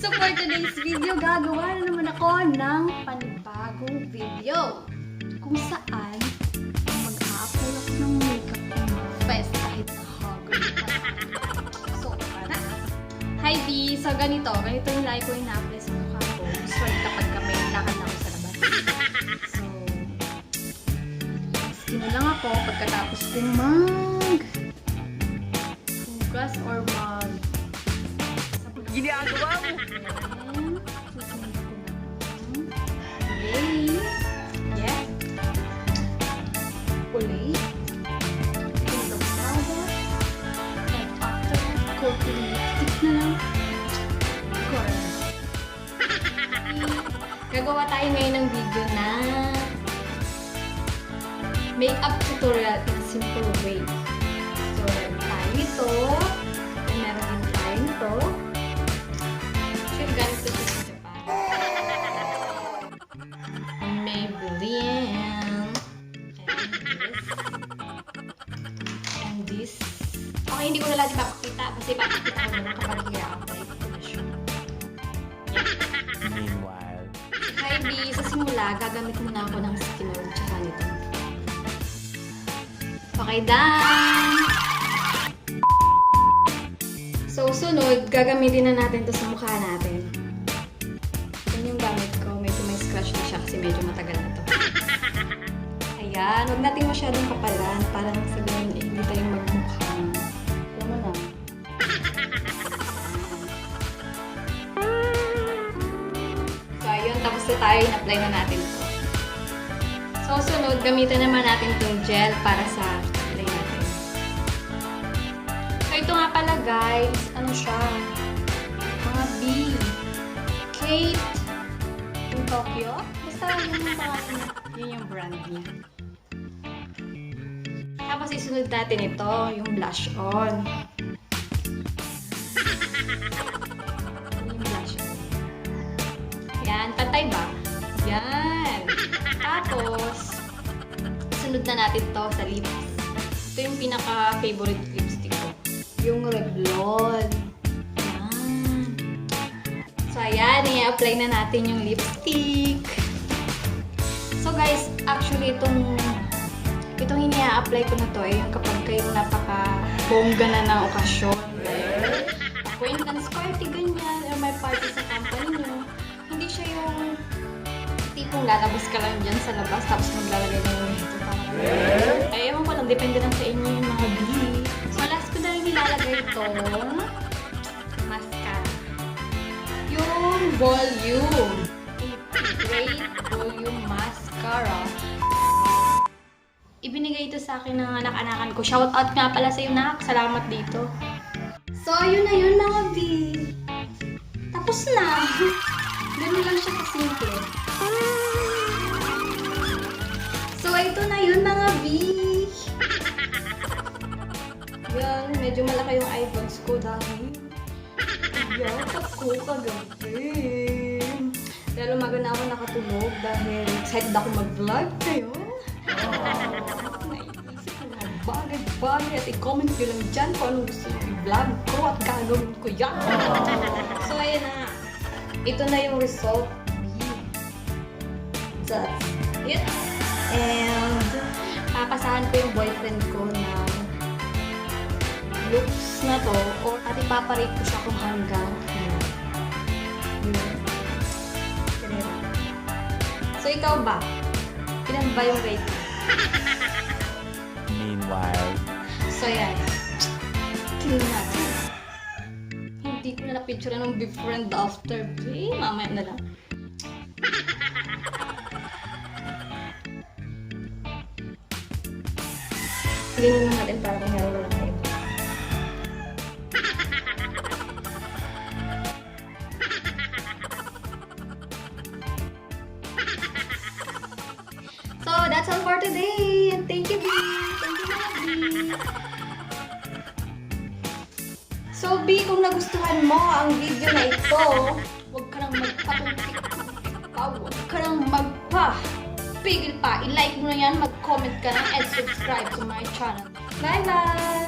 So for today's video, gagawa na naman ako ng panibagong video kung saan mag-a-apply ako ng makeup ng fest kahit nahagod pa. So, para. Hi B! So ganito yung lagi ko ina-apply sa mukha ko. Usually kapag may lakad na ako sa labas. So, skin lang ako pagkatapos kong hugas or ginagawa mo? Kulay. Yeah. Kulay. Pillow powder. And after, coating lipstick na lang. Correct. Gagawa tayo ngayon ng video na makeup tutorial in a simple way. So, meron tayo ito. Meron din tayo ito. Ganito sa Japan. Maybelline. And this. Okay, hindi ko na lang ipapakita kasi ipapakita ko na lang kapag i-apply ko na siya. Meanwhile. Hi B, sa simula, gagamit muna ako ng skin oil tsaka nito. Okay, done! So, sunod, gagamitin na natin to sa mukha natin. Yan yung gamit ko. Medyo may scratch na siya kasi medyo matagal na to. Ayan. Huwag natin masyadong kapalan para nang sabihin hindi tayong magmukha. Tama na. So, ayun. Tapos na tayo. In-apply na natin to. So, sunod, gamitin naman natin itong gel para sa apply natin. So, ito nga pala guys, ano siya? Mga B. Kate in Tokyo. Basta yun yung pangalan. Yun yung brand niya. Tapos isunod natin ito, yung blush on. Yung blush on. Yan, pantay ba? Yan. Tapos, sunod na natin to sa lips. Ito yung pinaka-favorite lipstick ko. Yung Revlon. Ayan. So, ayan. I-apply na natin yung lipstick. So, guys, actually, itong ini-apply ko na to yung kapag kayong napaka-bongga na ng okasyon. Acquaintance party, ganyan. Or may party sa company nyo. Hindi siya yung tipong lalabas ka lang dyan sa labas tapos maglalagay na yung ito. Ay, ewan ko lang. Depende lang sa inyo yung mga bili. So, last ko na rin nilalagay itong mascara. Yung volume. Great volume mascara. Ibinigay ito sa akin ng anak-anakan ko. Shoutout nga pala sa iyo, nak. Salamat dito. So, yun na yun mga B. Tapos na. Ganun lang siya kasimple. So, ito na yun mga B. Yan, medyo malaki yung eyebags ko dahil yakat ko kagabi. Dahil umaga na ako nakatulog dahil excited ako mag-vlog kayo. Naisip ko mga bagay-bagay at i-comment nyo lang dyan kung anong gusto nyo i-vlog ko at gagawin ko yan. So, ayan na. Ito na yung result. That's it. And papasahan ko yung boyfriend ko na looks na to at ipaparate ko siya kung hanggang So, ikaw ba? Ilan ba yung rate? Meanwhile. So, yan. Tingnan natin. Hindi ko na na-picture ng before and after. Mamaya na lang. Tingnan na natin para kunyari wala kayo. So, that's all for today. And thank you, B. Thank you, B. So, B, kung nagustuhan mo ang video na ito, huwag ka nang magpatumpik-tumpik pa. Huwag ka nang magpa-pigil pa. I-like mo na yan, mag-comment ka na, and subscribe to my channel. Bye-bye!